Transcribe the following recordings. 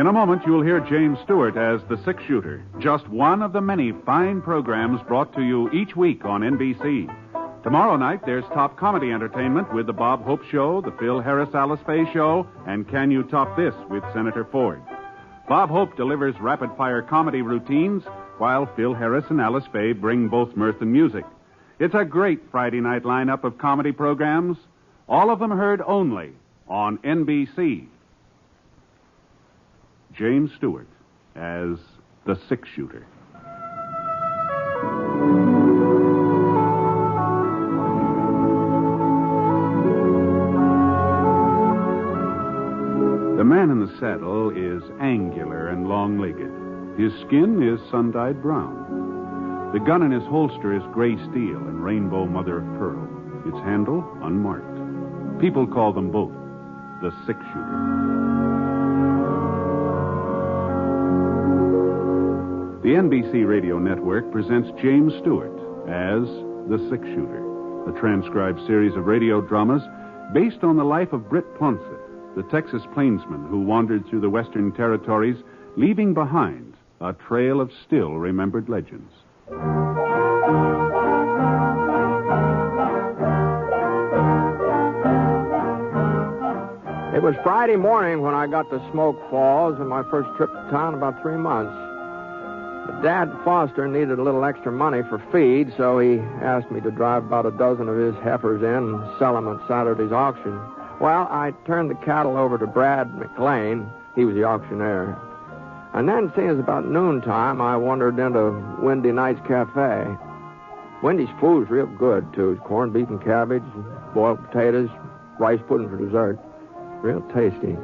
In a moment, you'll hear James Stewart as the six-shooter, just one of the many fine programs brought to you each week on NBC. Tomorrow night, there's top comedy entertainment with The Bob Hope Show, The Phil Harris-Alice Faye Show, and Can You Top This with Senator Ford. Bob Hope delivers rapid-fire comedy routines, while Phil Harris and Alice Faye bring both mirth and music. It's a great Friday night lineup of comedy programs, all of them heard only on NBC. James Stewart as the six-shooter. The man in the saddle is angular and long-legged. His skin is sun-dyed brown. The gun in his holster is gray steel and rainbow mother-of-pearl. Its handle unmarked. People call them both the six-shooter. The NBC Radio Network presents James Stewart as the six-shooter, a transcribed series of radio dramas based on the life of Britt Plonsett, the Texas plainsman who wandered through the Western Territories, leaving behind a trail of still-remembered legends. It was Friday morning when I got to Smoke Falls on my first trip to town in about 3 months. But Dad Foster needed a little extra money for feed, so he asked me to drive about a dozen of his heifers in and sell them at Saturday's auction. Well, I turned the cattle over to Brad McLean. He was the auctioneer. And then, seeing it was about noontime, I wandered into Windy Night's Cafe. Windy's food's real good, too. Corned beef and cabbage, boiled potatoes, rice pudding for dessert. Real tasty.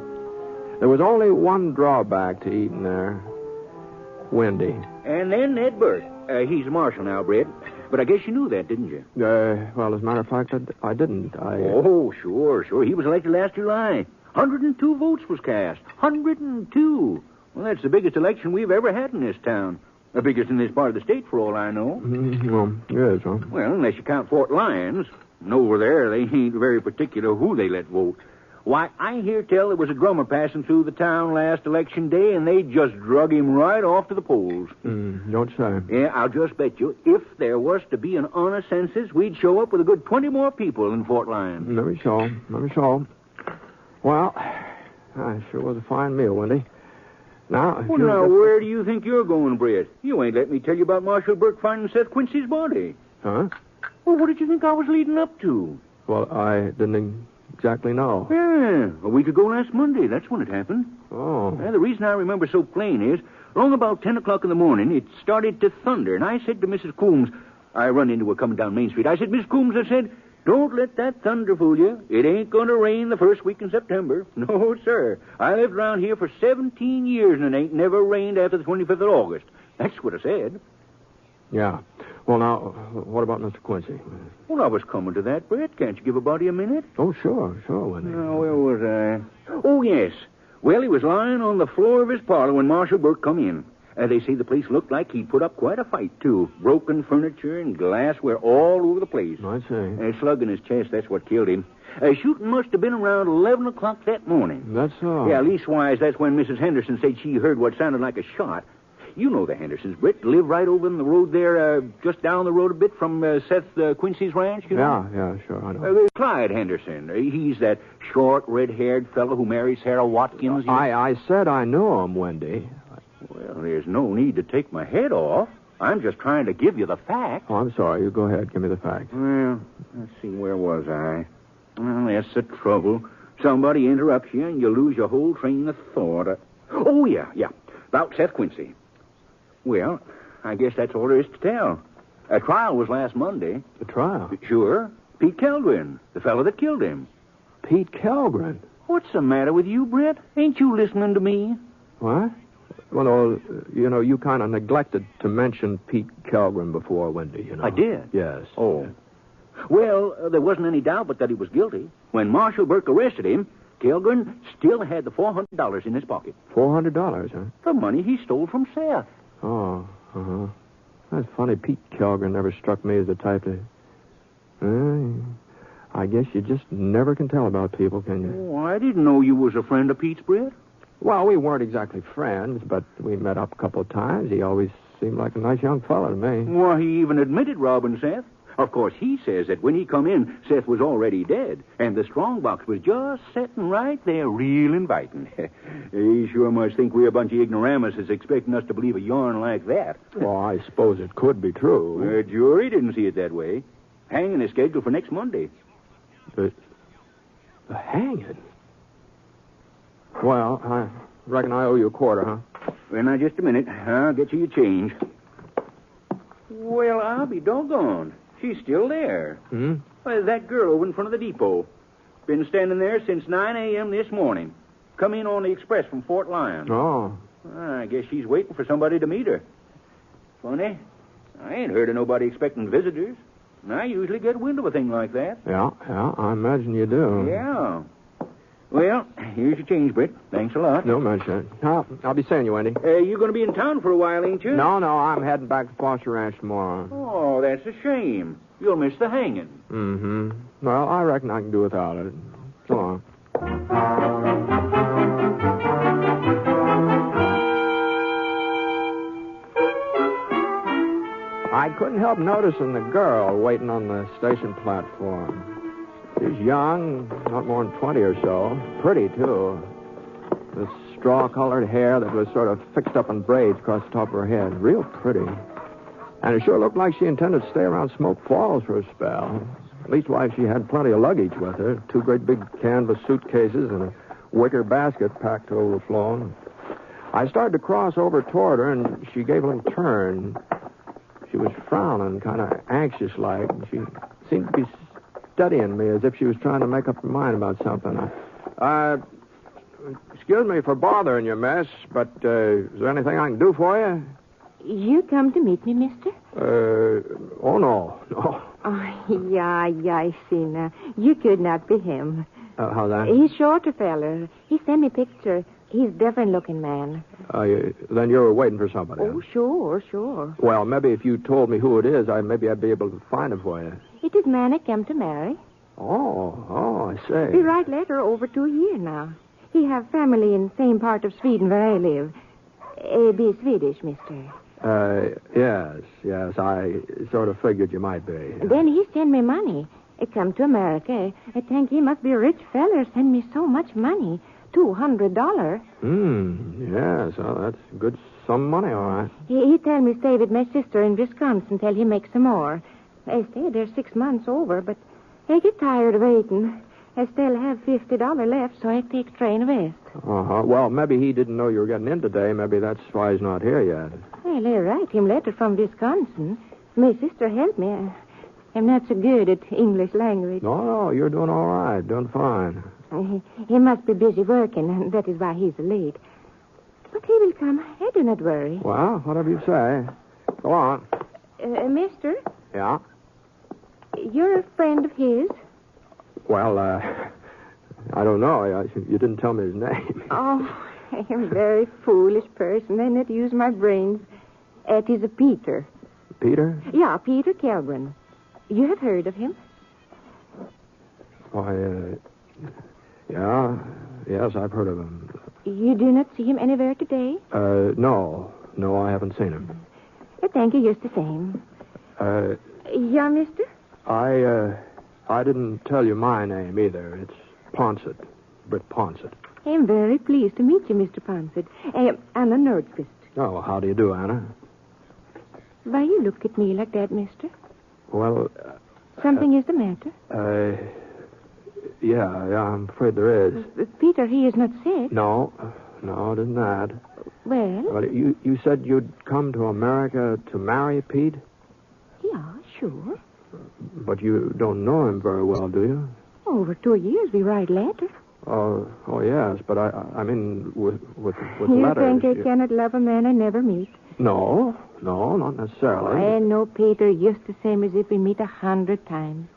There was only one drawback to eating there. Windy. And then Ned Burt. He's a marshal now, Brett. But I guess you knew that, didn't you? Well, as a matter of fact, I didn't. Oh, sure. He was elected last July. 102 votes was cast. 102. Well, that's the biggest election we've ever had in this town. The biggest in this part of the state, for all I know. Well, yes, huh? Well, unless you count Fort Lyons. And over there, they ain't very particular who they let vote. Why, I hear tell there was a drummer passing through the town last election day, and they just drug him right off to the polls. Don't say. Yeah, I'll just bet you, if there was to be an honest census, we'd show up with a good 20 more people in Fort Lyons. Let me show. Well, it sure was a fine meal, Wendy. Now, where do you think you're going, Brett? You ain't let me tell you about Marshal Burke finding Seth Quincy's body. Huh? Well, what did you think I was leading up to? Well, I didn't exactly know. Yeah, a week ago last Monday. That's when it happened. Oh. The reason I remember so plain is, along about 10 o'clock in the morning, it started to thunder, and I said to Mrs. Coombs, I run into her coming down Main Street. I said, Miss Coombs, I said, don't let that thunder fool you. It ain't going to rain the first week in September. No, sir. I lived around here for 17 years, and it ain't never rained after the 25th of August. That's what I said. Yeah. Well, now, what about Mr. Quincy? Well, I was coming to that, Brett. Can't you give a body a minute? Oh, sure, Wendy. Now, where was I? Oh, yes. Well, he was lying on the floor of his parlor when Marshal Burke come in. They say the place looked like he'd put up quite a fight, too. Broken furniture and glassware all over the place. I see. A slug in his chest, that's what killed him. Shooting must have been around 11 o'clock that morning. That's so. Yeah, leastwise, that's when Mrs. Henderson said she heard what sounded like a shot. You know the Hendersons, Britt. Live right over in the road there, just down the road a bit from Seth Quincy's ranch, you know? Yeah, sure, I know. Clyde Henderson. He's that short, red-haired fellow who married Sarah Watkins. I said I knew him, Wendy. Well, there's no need to take my head off. I'm just trying to give you the facts. Oh, I'm sorry. You go ahead. Give me the facts. Well, let's see. Where was I? Well, that's the trouble. Somebody interrupts you, and you lose your whole train of thought. Oh, yeah. About Seth Quincy. Well, I guess that's all there is to tell. A trial was last Monday. The trial? Sure. Pete Kellgren, the fellow that killed him. Pete Kellgren? What's the matter with you, Brett? Ain't you listening to me? What? Well, no, you kind of neglected to mention Pete Kellgren before, Wendy, you know. I did? Yes. Oh. Well, there wasn't any doubt but that he was guilty. When Marshal Burke arrested him, Kellgren still had the $400 in his pocket. $400, huh? The money he stole from Seth. Oh, uh-huh. That's funny. Pete Kellgren never struck me as the type to... I guess you just never can tell about people, can you? Oh, I didn't know you was a friend of Pete's, Brett. Well, we weren't exactly friends, but we met up a couple of times. He always seemed like a nice young fellow to me. Well, he even admitted robbing Seth. Of course, he says that when he come in, Seth was already dead, and the strongbox was just sitting right there, real inviting. He sure must think we're a bunch of ignoramuses expecting us to believe a yarn like that. Well, I suppose it could be true. The jury didn't see it that way. Hanging is scheduled for next Monday. The hanging? Well, I reckon I owe you a quarter, huh? Well, now, just a minute. I'll get you your change. Well, I'll be doggone. She's still there. Hmm? Well, that girl over in front of the depot. Been standing there since 9 a.m. this morning. Come in on the express from Fort Lyon. Oh. I guess she's waiting for somebody to meet her. Funny. I ain't heard of nobody expecting visitors. And I usually get wind of a thing like that. Yeah, I imagine you do. Yeah. Well, here's your change, Britt. Thanks a lot. No mention. I'll be seeing you, Wendy. You going to be in town for a while, ain't you? No, I'm heading back to Foster Ranch tomorrow. Oh, that's a shame. You'll miss the hanging. Mm-hmm. Well, I reckon I can do without it. So long. I couldn't help noticing the girl waiting on the station platform. She's young, not more than 20 or so. Pretty, too. With straw-colored hair that was sort of fixed up in braids across the top of her head. Real pretty. And it sure looked like she intended to stay around Smoke Falls for a spell. Leastwise, she had plenty of luggage with her. 2 great big canvas suitcases and a wicker basket packed to overflowing. I started to cross over toward her, and she gave a little turn. She was frowning, kind of anxious-like. She seemed to be studying me as if she was trying to make up her mind about something. Excuse me for bothering you, miss, but is there anything I can do for you? You come to meet me, mister? Oh, no. Oh, yeah, I see now. You could not be him. How's that? He's shorter feller. He sent me picture. He's different-looking man. Then you're waiting for somebody. Oh, sure. Well, maybe if you told me who it is, maybe I'd be able to find him for you. It is man I come to marry. Oh, I see. He write letter over 2 years now. He have family in same part of Sweden where I live. Be Swedish, mister. Yes, I sort of figured you might be. Then he send me money. I come to America. I think he must be a rich feller, send me so much money. $200. Yes, well, that's a good sum of money, all right. He tell me stay with my sister in Wisconsin till he makes some more. I stay there 6 months over, but I get tired of waiting. I still have $50 left, so I take train west. Uh-huh. Well, maybe he didn't know you were getting in today. Maybe that's why he's not here yet. Well, I write him letter from Wisconsin. My sister helped me. I'm not so good at English language. No, you're doing all right. Doing fine. He must be busy working, and that is why he's late. But he will come. I do not worry. Well, whatever you say. Go on. Mister? Yeah? You're a friend of his? Well, I don't know. You didn't tell me his name. Oh, I am a very foolish person. I not use my brains. It is a Peter. Peter? Yeah, Peter Kelbrin. You have heard of him? Why, yeah. Yes, I've heard of him. You do not see him anywhere today? No. No, I haven't seen him. Thank you, just the same. Yeah, mister? I didn't tell you my name either. It's Ponsett. Britt Ponsett. I am very pleased to meet you, Mr. Ponsett. I am Anna Nordquist. Oh, how do you do, Anna? Why you look at me like that, mister? Well... Something is the matter? Yeah, I'm afraid there is. Peter, he is not sick. No, it isn't that. Well? You said you'd come to America to marry Pete? Yeah, sure. But you don't know him very well, do you? Over 2 years, we write letters. Oh, yes, but I mean, with you letters... think I cannot love a man I never meet? No, not necessarily. I know Peter just the same as if we meet 100 times.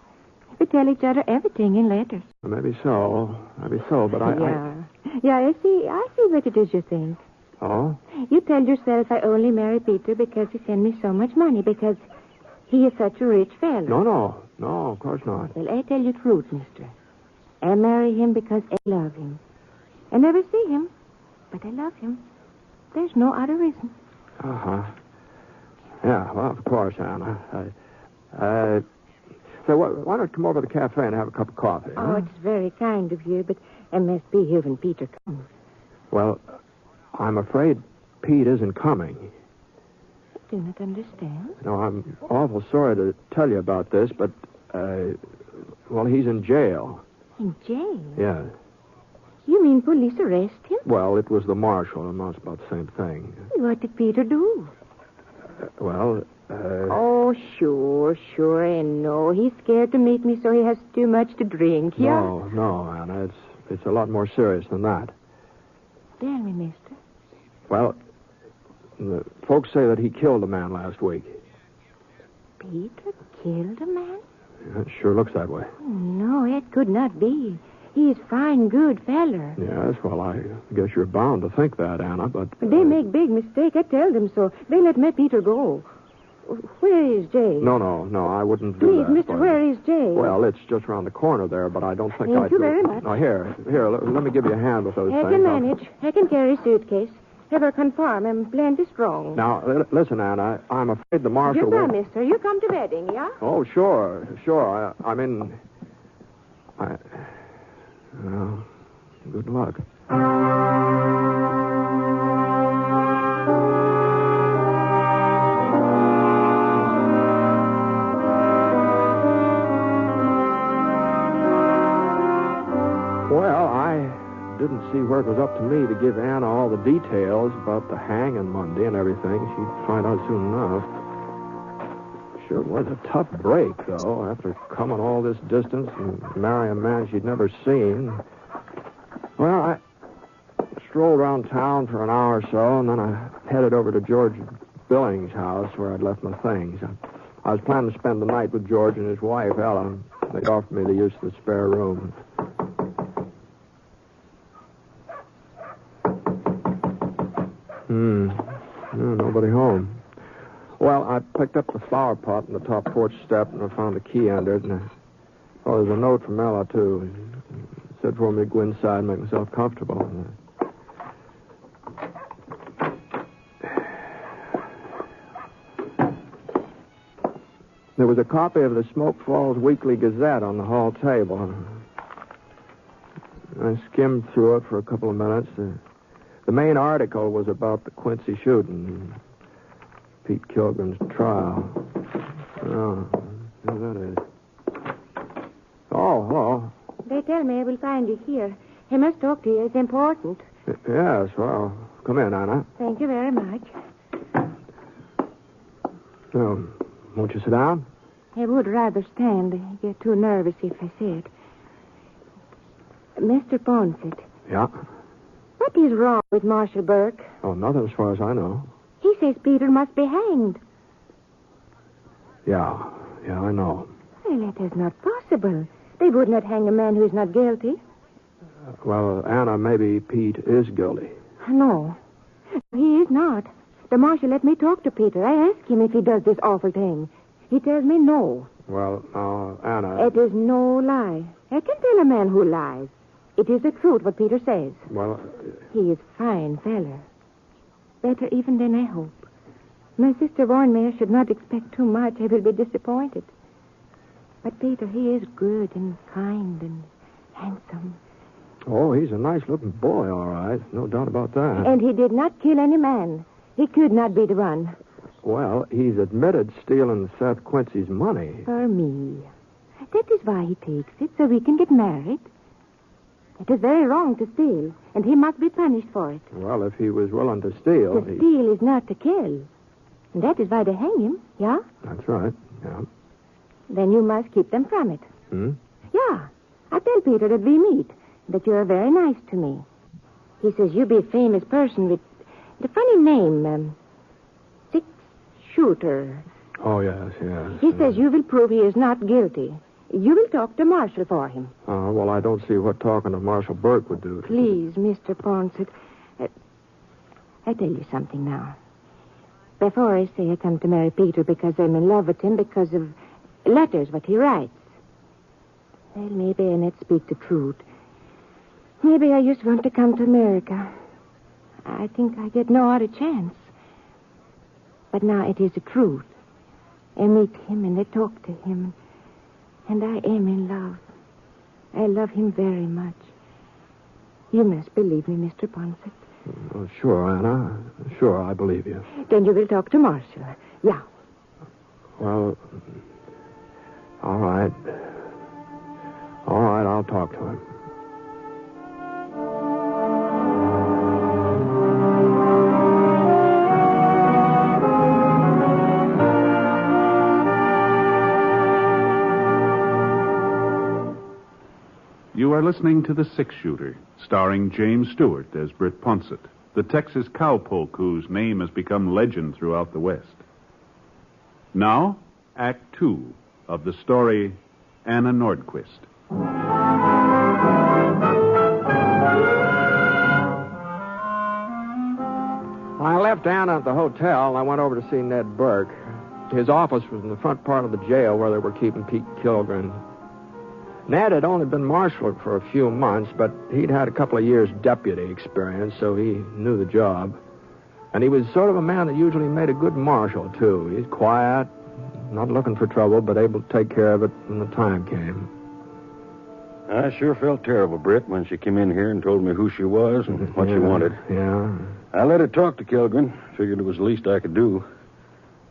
We tell each other everything in letters. Maybe so, but Yeah, I see what it is you think. Oh? You tell yourself I only marry Peter because he sent me so much money, because he is such a rich fellow. No, of course not. Well, I tell you the truth, mister. I marry him because I love him. I never see him. But I love him. There's no other reason. Uh-huh. Yeah, well, of course, Anna. So why don't you come over to the cafe and have a cup of coffee? Oh, it's very kind of you, but I must be here when Peter comes. Well, I'm afraid Pete isn't coming. I do not understand. No, I'm awful sorry to tell you about this, but, well, he's in jail. In jail? Yeah. You mean police arrest him? Well, it was the marshal, and that's about the same thing. What did Peter do? Oh, sure, and no. He's scared to meet me, so he has too much to drink, yeah? No, Anna, it's a lot more serious than that. Tell me, mister. Well, the folks say that he killed a man last week. Peter killed a man? Yeah, it sure looks that way. No, it could not be. He's fine, good feller. Yes, well, I guess you're bound to think that, Anna, but... They make big mistake. I tell them so. They let my Peter go. Where is Jay? No, I wouldn't do Please, that. mister, where is Jay? Well, it's just around the corner there, but I don't think I'd... Thank you very much. No, here, let me give you a hand with those I things. can manage. I can carry suitcase. Ever conform. I'm plenty strong. Now, listen, Anna, I'm afraid the marshal Goodbye, won't... mister. You come to wedding, yeah? Oh, sure. Well, good luck. Well, I didn't see where it was up to me to give Anna all the details about the hanging Monday and everything. She'd find out soon enough. Sure was a tough break, though, after coming all this distance and marrying a man she'd never seen. Well, I strolled around town for an hour or so, and then I headed over to George Billings' house where I'd left my things. I was planning to spend the night with George and his wife, Ellen. They'd offered me the use of the spare room. Nobody home. Well, I picked up the flower pot on the top porch step, and I found the key under it. And there's a note from Ella, too. It said for me to go inside and make myself comfortable. There was a copy of the Smoke Falls Weekly Gazette on the hall table. I skimmed through it for a couple of minutes. The main article was about the Quincy shooting. Pete Kilgren's trial. Oh, there that is. Oh, hello. They tell me I will find you here. I must talk to you. It's important. Yes, well, come in, Anna. Thank you very much. So, won't you sit down? I would rather stand. I get too nervous if I sit. Mr. Ponsett. Yeah? What is wrong with Marshal Burke? Oh, nothing as far as I know. He says Peter must be hanged. Yeah, I know. Well, that is not possible. They would not hang a man who is not guilty. Well, Anna, maybe Pete is guilty. No, he is not. The marshal let me talk to Peter. I asked him if he does this awful thing. He tells me no. Well, now, Anna... It is no lie. I can tell a man who lies. It is the truth what Peter says. Well... He is fine feller. Better even than I hope. My sister warned me I should not expect too much. I will be disappointed. But Peter, he is good and kind and handsome. Oh, he's a nice-looking boy, all right. No doubt about that. And he did not kill any man. He could not be the one. Well, he's admitted stealing Seth Quincy's money. For me. That is why he takes it, so we can get married. It is very wrong to steal, and he must be punished for it. Well, if he was willing to steal... To steal is not to kill. And that is why they hang him, yeah? That's right, yeah. Then you must keep them from it. Hmm? Yeah. I tell Peter that we meet, that you are very nice to me. He says you be a famous person with the funny name, Six Shooter. Oh, yes. He says you will prove he is not guilty. You will talk to Marshal for him. Well, I don't see what talking to Marshal Burke would do. Please, Mr. Ponsett. I tell you something now. Before I say I come to marry Peter because I'm in love with him because of letters what he writes. Well, maybe I not speak the truth. Maybe I just want to come to America. I think I get no other chance. But now it is the truth. I meet him and I talk to him. And I am in love. I love him very much. You must believe me, Mr. Ponsett. Oh, sure, Anna. Sure, I believe you. Then you will talk to Marshall. Yeah. Well, all right. All right, I'll talk to him. You are listening to The Six-Shooter, starring James Stewart as Britt Ponsett, the Texas cowpoke whose name has become legend throughout the West. Now, Act 2 of the story Anna Nordquist. I left Anna at the hotel, and I went over to see Ned Burke. His office was in the front part of the jail where they were keeping Pete Kilgren. Ned had only been marshaled for a few months, but he'd had a couple of years deputy experience, so he knew the job. And he was sort of a man that usually made a good marshal, too. He's quiet, not looking for trouble, but able to take care of it when the time came. I sure felt terrible, Britt, when she came in here and told me who she was and what she wanted. Yeah. I let her talk to Kilgren. Figured it was the least I could do.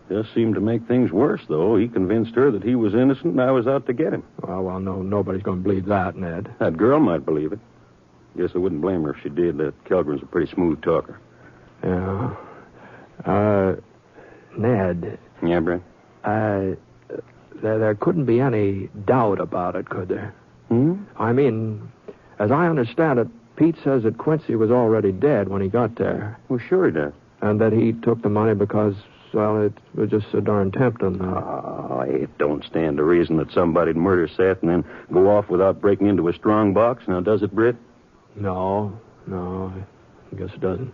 Just seemed to make things worse, though. He convinced her that he was innocent and I was out to get him. Well, no, nobody's going to believe that, Ned. That girl might believe it. Guess I wouldn't blame her if she did. That Kilgren's a pretty smooth talker. Yeah. Ned. Yeah, Brent? There couldn't be any doubt about it, could there? I mean, as I understand it, Pete says that Quincy was already dead when he got there. Well, sure he does. And that he took the money because, well, it was just so darn tempting. Oh, it don't stand to reason that somebody'd murder Seth and then go off without breaking into a strong box. Now, does it, Britt? No, I guess it doesn't.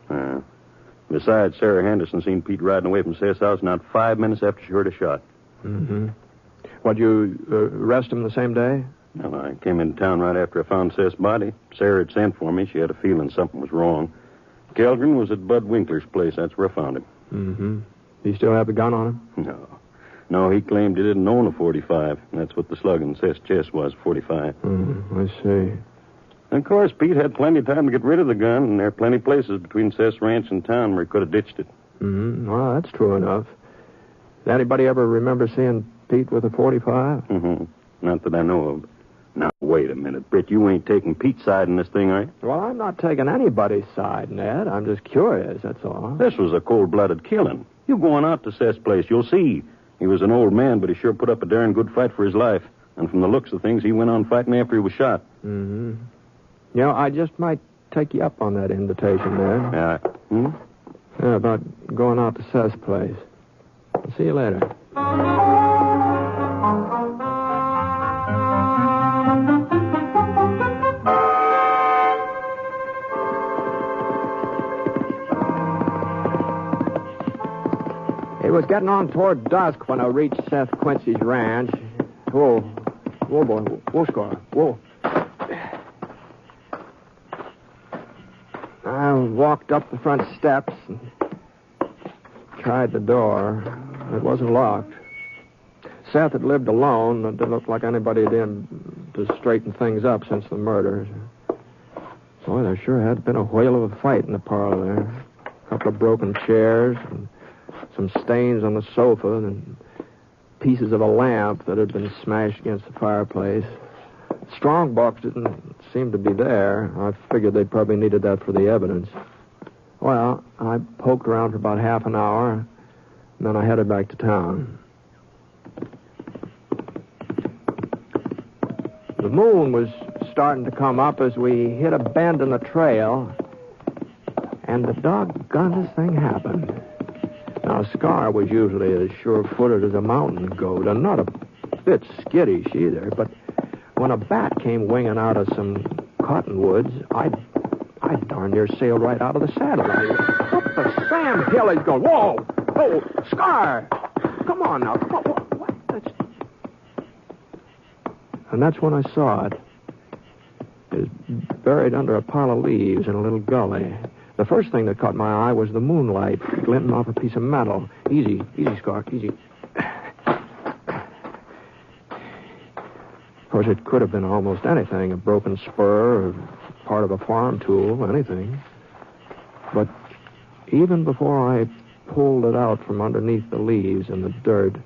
Besides, Sarah Henderson seen Pete riding away from Seth's house not 5 minutes after she heard a shot. Mm-hmm. What, you arrest him the same day? Well, I came into town right after I found Seth's body. Sarah had sent for me. She had a feeling something was wrong. Kilgren was at Bud Winkler's place. That's where I found him. Mm-hmm. Do you still have the gun on him? No, he claimed he didn't own a .45. That's what the slug in Seth's chest was, .45. I see. And of course, Pete had plenty of time to get rid of the gun, and there are plenty of places between Seth's ranch and town where he could have ditched it. Well, that's true enough. Did anybody ever remember seeing Pete with a .45? Not that I know of. Now, wait a minute, Britt. You ain't taking Pete's side in this thing, are you? Well, I'm not taking anybody's side, Ned. I'm just curious, that's all. This was a cold-blooded killing. You going out to Seth's place, you'll see. He was an old man, but he sure put up a darn good fight for his life. And from the looks of things, he went on fighting after he was shot. You know, I just might take you up on that invitation, Ned. Yeah, about going out to Seth's place. I'll see you later. It was getting on toward dusk when I reached Seth Quincy's ranch. Whoa, boy. Whoa, Scar. Whoa. I walked up the front steps and tried the door. It wasn't locked. Seth had lived alone. It didn't look like anybody had in to straighten things up since the murder. Boy, there sure had been a whale of a fight in the parlor there. A couple of broken chairs and some stains on the sofa and pieces of a lamp that had been smashed against the fireplace. Strong box didn't seem to be there. I figured they probably needed that for the evidence. Well, I poked around for about half an hour, and then I headed back to town. The moon was starting to come up as we hit a bend in the trail, and the doggonest thing happened. Now, Scar was usually as sure-footed as a mountain goat, and not a bit skittish either, but when a bat came winging out of some cottonwoods, I darn near sailed right out of the saddle. What the Sam Hill is going? Whoa! Oh, Scar! Come on now. Come on. What? And that's when I saw it. It was buried under a pile of leaves in a little gully. The first thing that caught my eye was the moonlight glinting off a piece of metal. Easy, Squawk, easy. Of course, it could have been almost anything, a broken spur or part of a farm tool, anything. But even before I pulled it out from underneath the leaves and the dirt,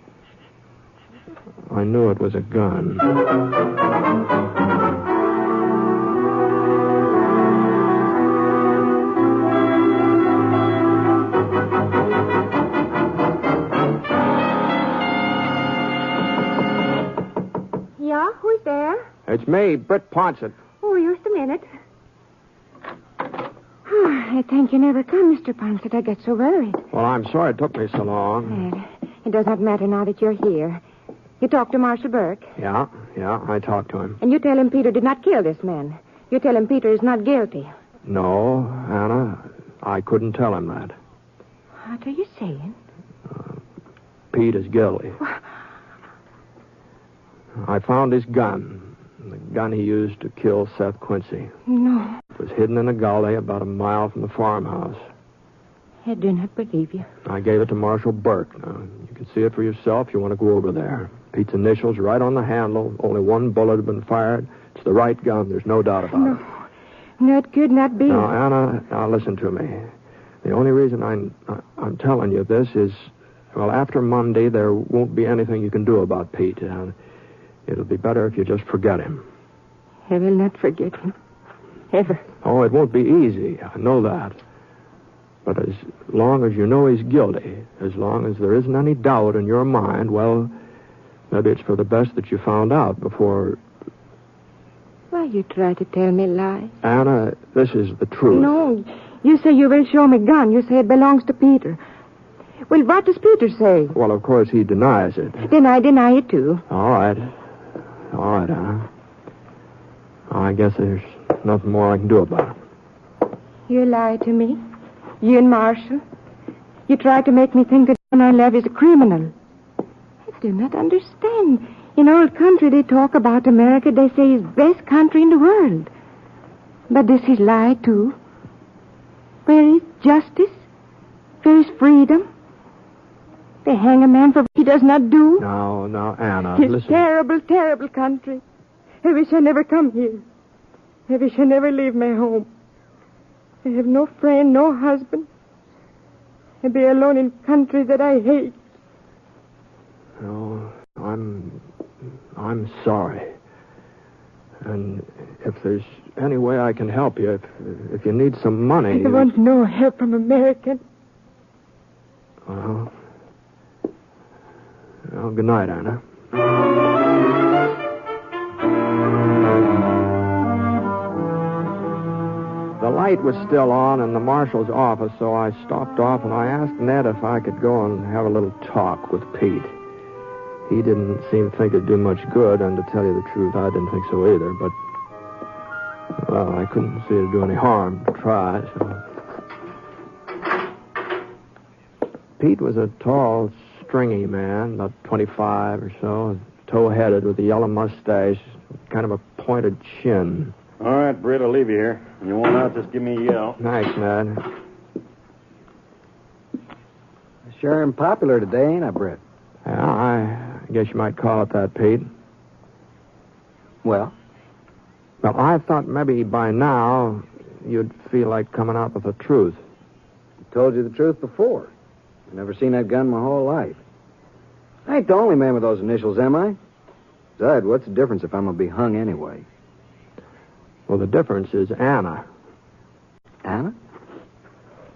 I knew it was a gun. Yeah, who's there? It's me, Britt Ponset. Oh, just a minute. I think you never come, Mr. Ponset. I get so worried. Well, I'm sorry it took me so long. Well, it does not matter now that you're here. You talked to Marshal Burke. Yeah, I talked to him. And you tell him Peter did not kill this man. You tell him Peter is not guilty. No, Anna, I couldn't tell him that. What are you saying? Pete is guilty. I found his gun. The gun he used to kill Seth Quincy. No, It was hidden in a gully about a mile from the farmhouse. I do not believe you. I gave it to Marshal Burke. Now, you can see it for yourself if you want to go over there. Pete's initials right on the handle. Only one bullet had been fired. It's the right gun. There's no doubt about it. No, it could not be. Now, Anna, listen to me. The only reason I'm telling you this is, well, after Monday, there won't be anything you can do about Pete. It'll be better if you just forget him. I will not forget him. Ever. Oh, it won't be easy. I know that. But as long as you know he's guilty, as long as there isn't any doubt in your mind, well, maybe it's for the best that you found out before... Why you try to tell me lies? Anna, this is the truth. No, you say you will show me gun. You say it belongs to Peter. Well, what does Peter say? Well, of course, he denies it. Then I deny it, too. All right, Anna. I guess there's nothing more I can do about it. You lie to me. You and Marshall. You try to make me think that the man I love is a criminal. I do not understand. In old country, they talk about America. They say it's the best country in the world. But this is lie, too. Where is justice? Where is freedom? They hang a man for what he does not do. Now, Anna, This listen. terrible, terrible country. I wish I never come here. I wish I never leave my home. I have no friend, no husband. I be alone in country that I hate. No, I'm sorry. And if there's any way I can help you, if you need some money... I want no help from American. Well, good night, Anna. The light was still on in the marshal's office, so I stopped off and I asked Ned if I could go and have a little talk with Pete. He didn't seem to think it'd do much good, and to tell you the truth, I didn't think so either, but, well, I couldn't see it'd do any harm to try, so... Pete was a tall, stringy man, about 25 or so, tow-headed with a yellow mustache, kind of a pointed chin. All right, Britt, I'll leave you here. When you want out, just give me a yell. Thanks, Ned. Sure am popular today, ain't I, Britt? Yeah, I guess you might call it that, Pete. Well? Well, I thought maybe by now you'd feel like coming out with the truth. I told you the truth before. I've never seen that gun my whole life. I ain't the only man with those initials, am I? Besides, what's the difference if I'm going to be hung anyway? Well, the difference is Anna. Anna?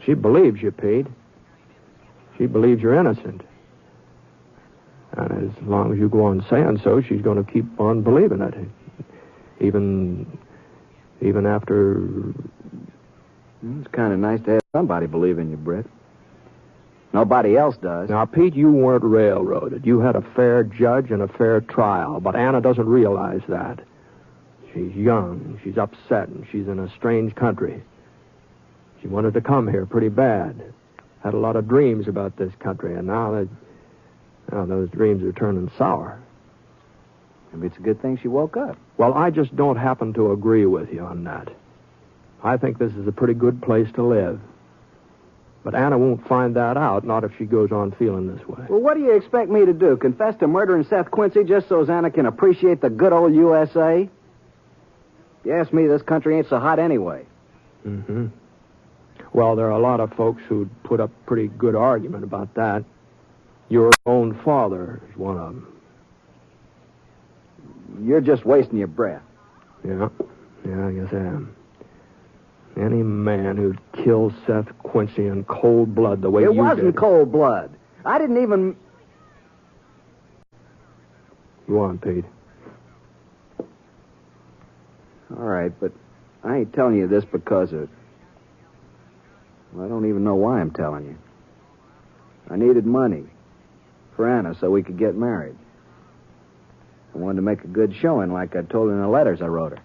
She believes you, Pete. She believes you're innocent. And as long as you go on saying so, she's going to keep on believing it. Even after... It's kind of nice to have somebody believe in you, Britt. Nobody else does. Now, Pete, you weren't railroaded. You had a fair judge and a fair trial, but Anna doesn't realize that. She's young, she's upset, and she's in a strange country. She wanted to come here pretty bad. Had a lot of dreams about this country, and now those dreams are turning sour. Maybe it's a good thing she woke up. Well, I just don't happen to agree with you on that. I think this is a pretty good place to live. But Anna won't find that out, not if she goes on feeling this way. Well, what do you expect me to do? Confess to murdering Seth Quincy just so Anna can appreciate the good old USA? If you ask me, this country ain't so hot anyway. Mm-hmm. Well, there are a lot of folks who'd put up pretty good argument about that. Your own father is one of them. You're just wasting your breath. Yeah, I guess I am. Any man who'd kill Seth Quincy in cold blood the way you did. It wasn't cold blood. I didn't even... Go on, Pete. All right, but I ain't telling you this because of... Well, I don't even know why I'm telling you. I needed money for Anna so we could get married. I wanted to make a good showing like I told her in the letters I wrote her.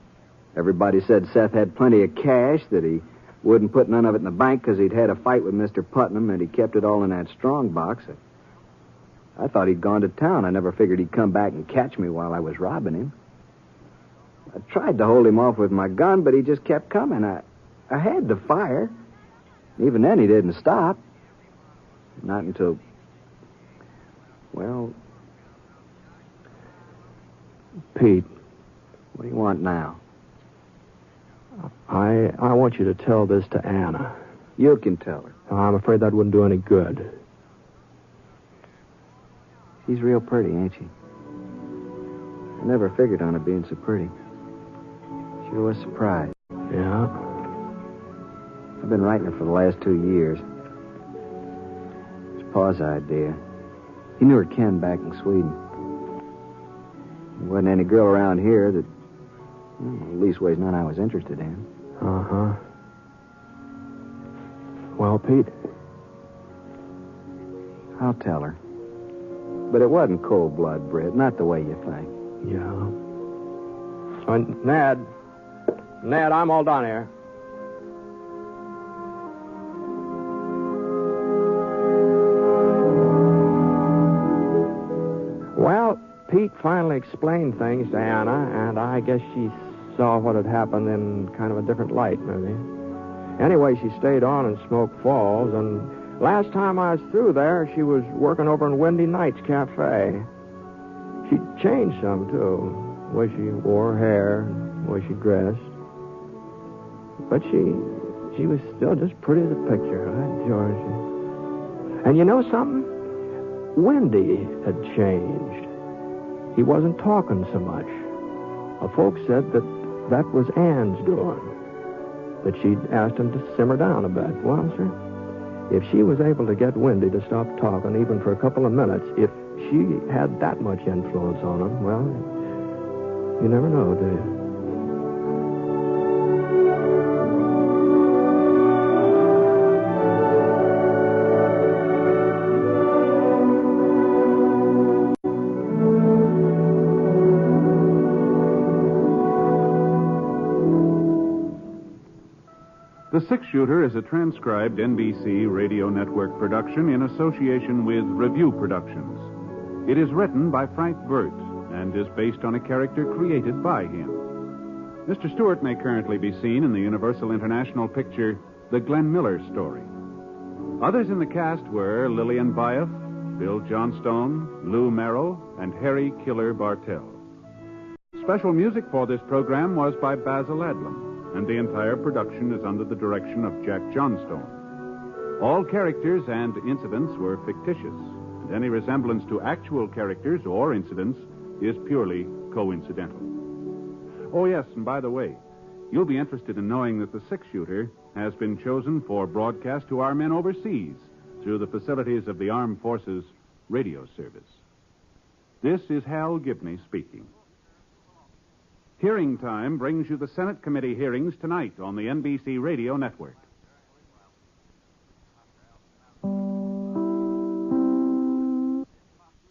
Everybody said Seth had plenty of cash, that he wouldn't put none of it in the bank because he'd had a fight with Mr. Putnam, and he kept it all in that strong box. I thought he'd gone to town. I never figured he'd come back and catch me while I was robbing him. I tried to hold him off with my gun, but he just kept coming. I had to fire. Even then, he didn't stop. Not until... Well... Pete. What do you want now? I want you to tell this to Anna. You can tell her. I'm afraid that wouldn't do any good. She's real pretty, ain't she? I never figured on her being so pretty. Sure was surprised. Yeah? I've been writing her for the last 2 years. It's Pa's idea. He knew her Ken back in Sweden. There wasn't any girl around here that, well, leastways none I was interested in. Uh-huh. Well, Pete? I'll tell her. But it wasn't cold blood, Britt. Not the way you think. Yeah. Ned, I'm all done here. Well, Pete finally explained things to Anna, and I guess she saw what had happened in kind of a different light, maybe. Anyway, she stayed on in Smoke Falls, and last time I was through there, she was working over in Windy Nights Cafe. She'd changed some, too. The way she wore her hair, the way she dressed. But she was still just pretty as a picture, huh, Georgie? And you know something? Windy had changed. He wasn't talking so much. Folks said that was Ann's doing, that she'd asked him to simmer down a bit. Well, sir, if she was able to get Windy to stop talking even for a couple of minutes, if she had that much influence on him, well, you never know, do you? The Six Shooter is a transcribed NBC radio network production in association with Review Productions. It is written by Frank Burt and is based on a character created by him. Mr. Stewart may currently be seen in the Universal International picture The Glenn Miller Story. Others in the cast were Lillian Buyeff, Bill Johnstone, Lou Merrill, and Harry Killer Bartell. Special music for this program was by Basil Adlam, and the entire production is under the direction of Jack Johnstone. All characters and incidents were fictitious, and any resemblance to actual characters or incidents is purely coincidental. Oh, yes, and by the way, you'll be interested in knowing that the Six Shooter has been chosen for broadcast to our men overseas through the facilities of the Armed Forces Radio Service. This is Hal Gibney speaking. Hearing Time brings you the Senate committee hearings tonight on the NBC Radio Network.